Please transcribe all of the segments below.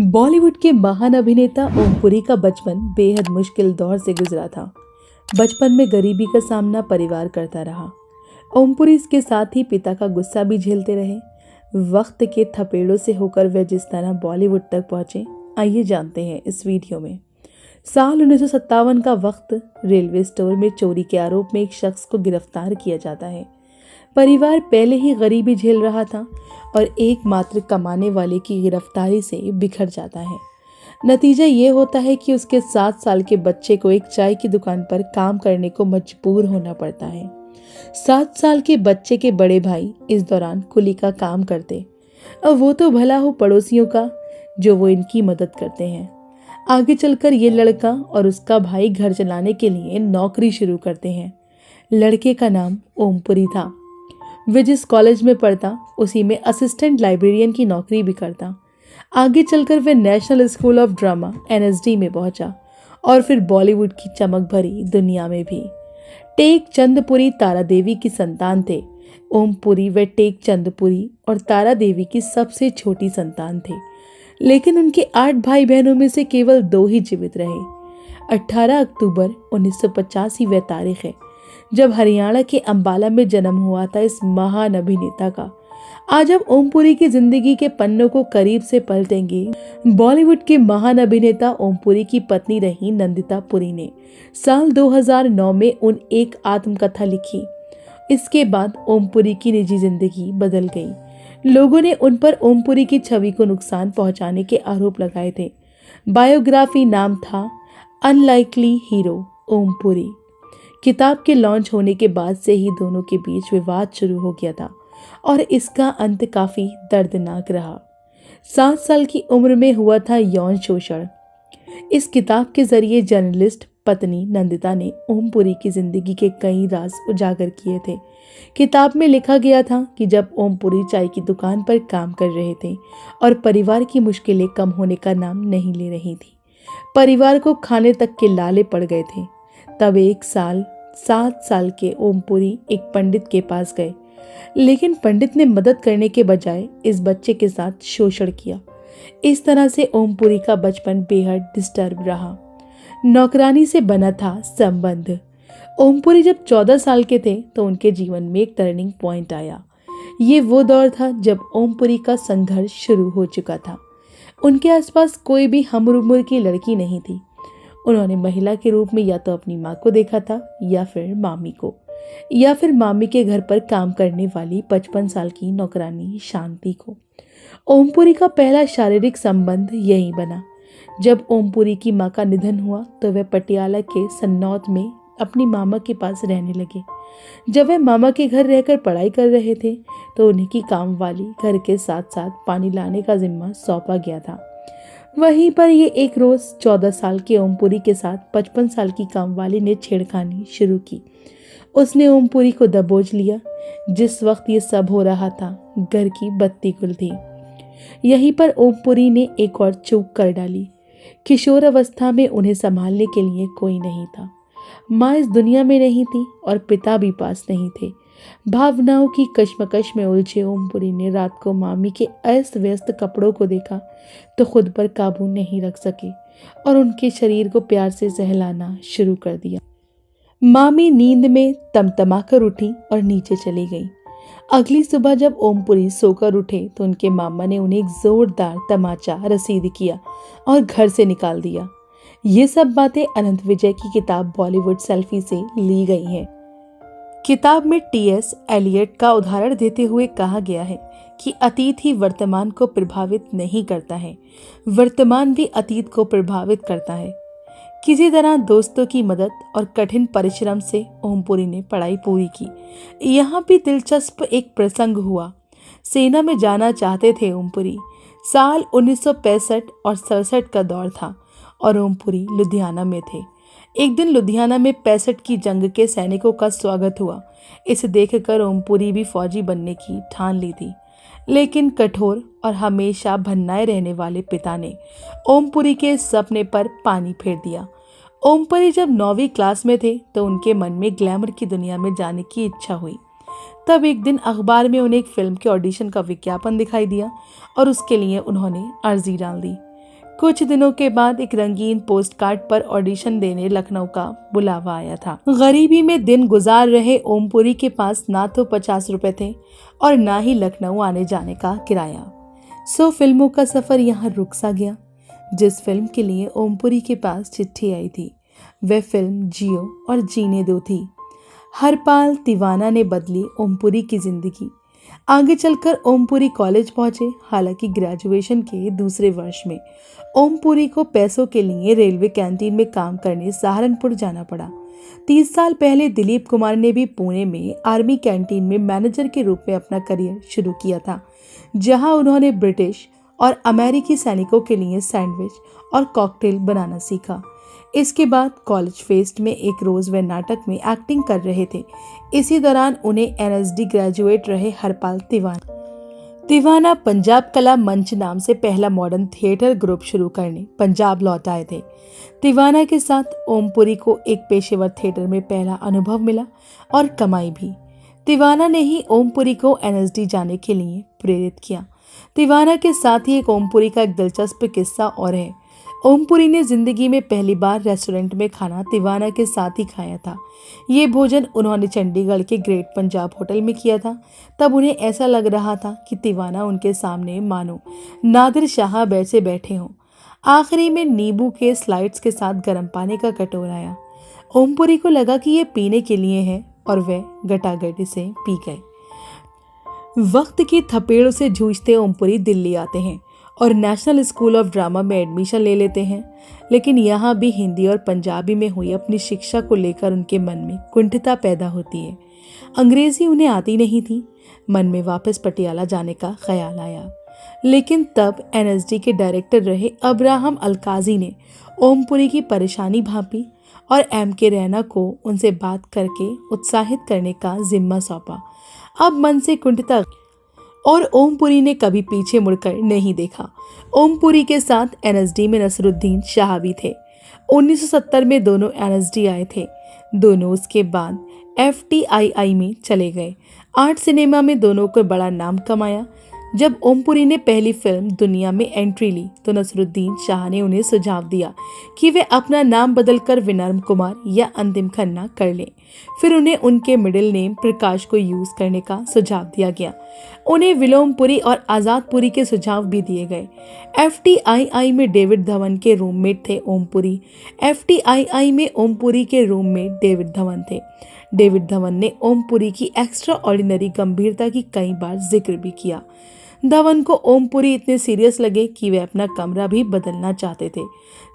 बॉलीवुड के महान अभिनेता ओमपुरी का बचपन बेहद मुश्किल दौर से गुजरा था। बचपन में गरीबी का सामना परिवार करता रहा। ओमपुरी इसके साथ ही पिता का गुस्सा भी झेलते रहे। वक्त के थपेड़ों से होकर वे जिस तरह बॉलीवुड तक पहुंचे, आइए जानते हैं इस वीडियो में। साल 1957 का वक्त। रेलवे स्टोर में चोरी के आरोप में एक शख्स को गिरफ्तार किया जाता है। परिवार पहले ही गरीबी झेल रहा था और एकमात्र कमाने वाले की गिरफ्तारी से बिखर जाता है। नतीजा ये होता है कि उसके 7 साल के बच्चे को एक चाय की दुकान पर काम करने को मजबूर होना पड़ता है। 7 साल के बच्चे के बड़े भाई इस दौरान कुली का काम करते। अब वो तो भला हो पड़ोसियों का, जो वो इनकी मदद करते हैं। आगे चलकर ये लड़का और उसका भाई घर चलाने के लिए नौकरी शुरू करते हैं। लड़के का नाम ओमपुरी था। वे जिस कॉलेज में पढ़ता उसी में असिस्टेंट लाइब्रेरियन की नौकरी भी करता। आगे चलकर वे national school of drama NSD में पहुंचा और फिर बॉलीवुड की चमक भरी दुनिया में भी। टेक चंदपुरी तारा देवी की संतान थे। ओमपुरी व टेक चंदपुरी और तारा देवी की सबसे छोटी संतान थे, लेकिन उनके 8 भाई बहनों में से केवल 2 ही जीवित रहे। 18 अक्टूबर 1985 वह तारीख है जब हरियाणा के अंबाला में जन्म हुआ था इस महान अभिनेता का। आज हम ओमपुरी की जिंदगी के पन्नों को करीब से पलटेंगे। बॉलीवुड के महान अभिनेता ओमपुरी की पत्नी रही नंदिता पुरी ने साल 2009 में एक आत्मकथा लिखी। इसके बाद ओमपुरी की निजी जिंदगी बदल गई। लोगों ने उन पर ओमपुरी की छवि को नुकसान पहुंचाने के आरोप लगाए थे। बायोग्राफी नाम था अनलाइकली हीरो ओमपुरी। किताब के लॉन्च होने के बाद से ही दोनों के बीच विवाद शुरू हो गया था और इसका अंत काफी दर्दनाक रहा। 7 साल की उम्र में हुआ था यौन शोषण। इस किताब के जरिए जर्नलिस्ट पत्नी नंदिता ने ओमपुरी की जिंदगी के कई राज उजागर किए थे। किताब में लिखा गया था कि जब ओमपुरी चाय की दुकान पर काम कर रहे थे और परिवार की मुश्किलें कम होने का नाम नहीं ले रही थी, परिवार को खाने तक के लाले पड़ गए थे, तब 7 साल के ओमपुरी एक पंडित के पास गए। लेकिन पंडित ने मदद करने के बजाय इस बच्चे के साथ शोषण किया। इस तरह से ओमपुरी का बचपन बेहद डिस्टर्ब रहा। नौकरानी से बना था संबंध। ओमपुरी जब 14 साल के थे तो उनके जीवन में एक टर्निंग पॉइंट आया। ये वो दौर था जब ओमपुरी का संघर्ष शुरू हो चुका था। उनके आसपास कोई भी हमउम्र की लड़की नहीं थी। उन्होंने महिला के रूप में या तो अपनी माँ को देखा था या फिर मामी को, या फिर मामी के घर पर काम करने वाली 55 साल की नौकरानी शांति को। ओमपुरी का पहला शारीरिक संबंध यही बना। जब ओमपुरी की माँ का निधन हुआ तो वह पटियाला के सन्नौत में अपनी मामा के पास रहने लगे। जब वह मामा के घर रहकर पढ़ाई कर रहे थे तो उन्हीं की काम वाली घर के साथ साथ पानी लाने का जिम्मा सौंपा गया था। वहीं पर ये एक रोज 14 साल के ओमपुरी के साथ 55 साल की कामवाली ने छेड़खानी शुरू की। उसने ओमपुरी को दबोच लिया। जिस वक्त ये सब हो रहा था घर की बत्ती गुल थी। यहीं पर ओमपुरी ने एक और चूक कर डाली। किशोर अवस्था में उन्हें संभालने के लिए कोई नहीं था। माँ इस दुनिया में नहीं थी और पिता भी पास नहीं थे। भावनाओं की कश्मकश में उलझे ओमपुरी ने रात को मामी के अस्त व्यस्त कपड़ों को देखा तो खुद पर काबू नहीं रख सके और उनके शरीर को प्यार से सहलाना शुरू कर दिया। मामी नींद में तमतमाकर उठी और नीचे चली गई। अगली सुबह जब ओमपुरी सोकर उठे तो उनके मामा ने उन्हें एक जोरदार तमाचा रसीद किया और घर से निकाल दिया। ये सब बातें अनंत विजय की किताब बॉलीवुड सेल्फी से ली गई हैं। किताब में T.S. एलियट का उदाहरण देते हुए कहा गया है कि अतीत ही वर्तमान को प्रभावित नहीं करता है, वर्तमान भी अतीत को प्रभावित करता है। किसी तरह दोस्तों की मदद और कठिन परिश्रम से ओमपुरी ने पढ़ाई पूरी की। यहाँ भी दिलचस्प एक प्रसंग हुआ। सेना में जाना चाहते थे ओमपुरी। साल 1965 और 67 का दौर था और ओमपुरी लुधियाना में थे। एक दिन लुधियाना में 65 की जंग के सैनिकों का स्वागत हुआ। इसे देखकर ओमपुरी भी फौजी बनने की ठान ली थी, लेकिन कठोर और हमेशा भन्नाए रहने वाले पिता ने ओमपुरी के सपने पर पानी फेर दिया। ओमपुरी जब 9वीं क्लास में थे तो उनके मन में ग्लैमर की दुनिया में जाने की इच्छा हुई। तब एक दिन अखबार में उन्हें एक फिल्म के ऑडिशन का विज्ञापन दिखाई दिया और उसके लिए उन्होंने अर्जी डाल दी। कुछ दिनों के बाद एक रंगीन पोस्ट कार्ड पर ऑडिशन देने लखनऊ का बुलावा आया था। गरीबी में दिन गुजार रहे ओमपुरी के पास ना तो 50 रुपए थे और ना ही लखनऊ आने जाने का किराया। 100 फिल्मों का सफर यहाँ रुक सा गया। जिस फिल्म के लिए ओमपुरी के पास चिट्ठी आई थी वह फिल्म जियो और जीने दो थी। हरपाल तिवाना ने बदली ओमपुरी की जिंदगी। आगे चलकर ओमपुरी कॉलेज पहुंचे। हालांकि ग्रेजुएशन के दूसरे वर्ष में ओमपुरी को पैसों के लिए रेलवे कैंटीन में काम करने सहारनपुर जाना पड़ा। 30 साल पहले दिलीप कुमार ने भी पुणे में आर्मी कैंटीन में मैनेजर के रूप में अपना करियर शुरू किया था, जहां उन्होंने ब्रिटिश और अमेरिकी सैनिकों के लिए सैंडविच और कॉकटेल बनाना सीखा। इसके बाद कॉलेज फेस्ट में एक रोज वे नाटक में एक्टिंग कर रहे थे। इसी दौरान उन्हें एनएसडी ग्रेजुएट रहे हरपाल तिवाना पंजाब कला मंच नाम से पहला मॉडर्न थिएटर ग्रुप शुरू करने पंजाब लौट आए थे। तिवाना के साथ ओमपुरी को एक पेशेवर थिएटर में पहला अनुभव मिला और कमाई भी। तिवाना ने ही ओमपुरी को एनएसडी जाने के लिए प्रेरित किया। तिवाना के साथ ही एक ओमपुरी का एक दिलचस्प किस्सा और है। ओमपुरी ने जिंदगी में पहली बार रेस्टोरेंट में खाना तिवाना के साथ ही खाया था। ये भोजन उन्होंने चंडीगढ़ के ग्रेट पंजाब होटल में किया था। तब उन्हें ऐसा लग रहा था कि तिवाना उनके सामने मानो नादिर शाह बैठे बैठे हों। आखिरी में नींबू के स्लाइड्स के साथ गर्म पानी का कटोरा आया। ओमपुरी को लगा कि ये पीने के लिए है और वह गटागटी से पी गए। वक्त की थपेड़ों से जूझते ओमपुरी दिल्ली आते हैं और नेशनल स्कूल ऑफ ड्रामा में एडमिशन ले लेते हैं। लेकिन यहाँ भी हिंदी और पंजाबी में हुई अपनी शिक्षा को लेकर उनके मन में कुंठिता पैदा होती है। अंग्रेजी उन्हें आती नहीं थी। मन में वापस पटियाला जाने का ख्याल आया। लेकिन तब एनएसडी के डायरेक्टर रहे अब्राहम अलकाजी ने ओमपुरी की परेशानी भांपी और एमके रैना को उनसे बात करके उत्साहित करने का जिम्मा सौंपा। अब मन से कुंठिता और ओमपुरी ने कभी पीछे मुड़कर नहीं देखा। ओमपुरी के साथ एनएसडी में नसरुद्दीन शाह भी थे। 1970 में दोनों एनएसडी आए थे। दोनों उसके बाद एफटीआईआई में चले गए। आर्ट सिनेमा में दोनों को बड़ा नाम कमाया। जब ओमपुरी ने पहली फिल्म दुनिया में एंट्री ली तो नसरुद्दीन शाह ने उन्हें सुझाव दिया कि वे अपना नाम बदलकर विनम्र कुमार या अंतिम खन्ना कर लें। फिर उन्हें उनके मिडिल नेम प्रकाश को यूज करने का सुझाव दिया गया। उन्हें विलोमपुरी और आजादपुरी के सुझाव भी दिए गए। एफटीआईआई में डेविड धवन के रूममेट थे ओमपुरी। एफटीआईआई में ओमपुरी के रूममेट डेविड धवन थे। डेविड धवन ने ओमपुरी की एक्स्ट्रा ऑर्डिनरी गंभीरता की कई बार जिक्र भी किया। धवन को ओमपुरी इतने सीरियस लगे कि वे अपना कमरा भी बदलना चाहते थे।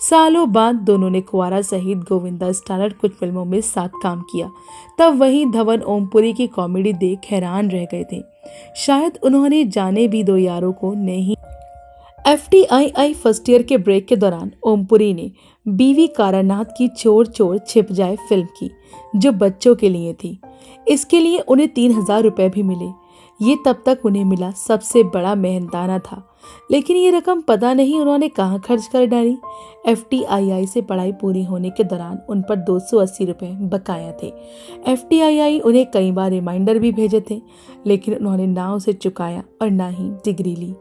सालों बाद दोनों ने कुंवारा सहित गोविंदा स्टारर कुछ फिल्मों में साथ काम किया। तब वहीं धवन ओमपुरी की कॉमेडी देख हैरान रह गए थे। शायद उन्होंने जाने भी दो यारों को नहीं। एफटीआईआई फर्स्ट ईयर के ब्रेक के दौरान ओमपुरी ने बीवी कारानाथ की चोर चोर छिप जाए फिल्म की, जो बच्चों के लिए थी। इसके लिए उन्हें 3000 रुपए भी मिले। ये तब तक उन्हें मिला सबसे बड़ा मेहनताना था। लेकिन ये रकम पता नहीं उन्होंने कहाँ खर्च कर डाली। एफटीआईआई से पढ़ाई पूरी होने के दौरान उन पर 280 रुपये बकाया थे। एफटीआईआई उन्हें कई बार रिमाइंडर भी भेजे थे, लेकिन उन्होंने ना उसे चुकाया और ना ही डिग्री ली।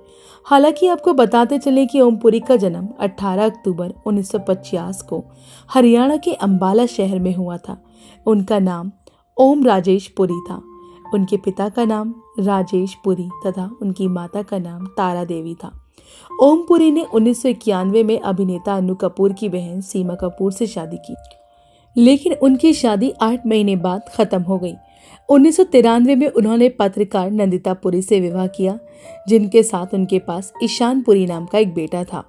हालांकि आपको बताते चले कि ओमपुरी का जन्म 18 अक्टूबर 1950 को हरियाणा के अंबाला शहर में हुआ था। उनका नाम ओम राजेश पुरी था। उनके पिता का नाम राजेश पुरी तथा उनकी माता का नाम तारा देवी था। ओमपुरी ने 1991 में अभिनेता अन्नू कपूर की बहन सीमा कपूर से शादी की, लेकिन उनकी शादी 8 महीने बाद खत्म हो गई। 1993 में उन्होंने पत्रकार नंदिता पुरी से विवाह किया, जिनके साथ उनके पास ईशान पुरी नाम का एक बेटा था।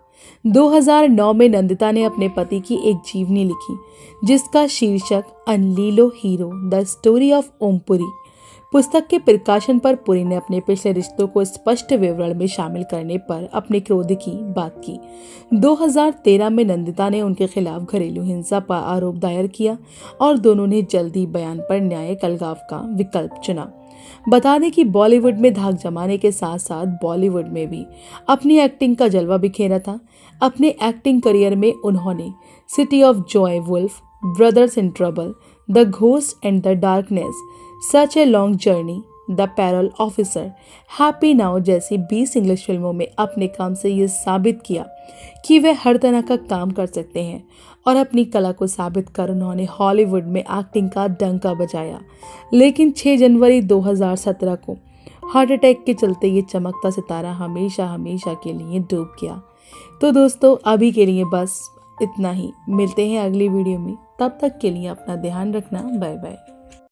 2009 में नंदिता ने अपने पति की एक जीवनी लिखी, जिसका शीर्षक unlikely hero the story of Om Puri. पुस्तक के प्रकाशन पर पुरी ने अपने पिछले रिश्तों को स्पष्ट विवरण में शामिल करने पर अपने क्रोध की बात की। 2013 में नंदिता ने उनके खिलाफ घरेलू हिंसा पर आरोप दायर किया और दोनों ने जल्दी बयान पर न्यायिक अलगाव का विकल्प चुना। बता दें कि बॉलीवुड में धाक जमाने के साथ साथ बॉलीवुड में भी अपनी एक्टिंग का जलवा बिखेरा था। अपने एक्टिंग करियर में उन्होंने City of Joy, Wolf, Brothers in Trouble, The Ghost and the Darkness, Such a Long Journey, The Parole Officer, Happy Now जैसी 20 इंग्लिश फिल्मों में अपने काम से ये साबित किया कि वे हर तरह का काम कर सकते हैं और अपनी कला को साबित कर उन्होंने हॉलीवुड में एक्टिंग का डंका बजाया। लेकिन 6 जनवरी 2017 को हार्ट अटैक के चलते ये चमकता सितारा हमेशा हमेशा के लिए डूब गया। तो दोस्तों अभी के लिए बस इतना ही। मिलते हैं अगली वीडियो में, तब तक के लिए अपना ध्यान रखना। Bye bye.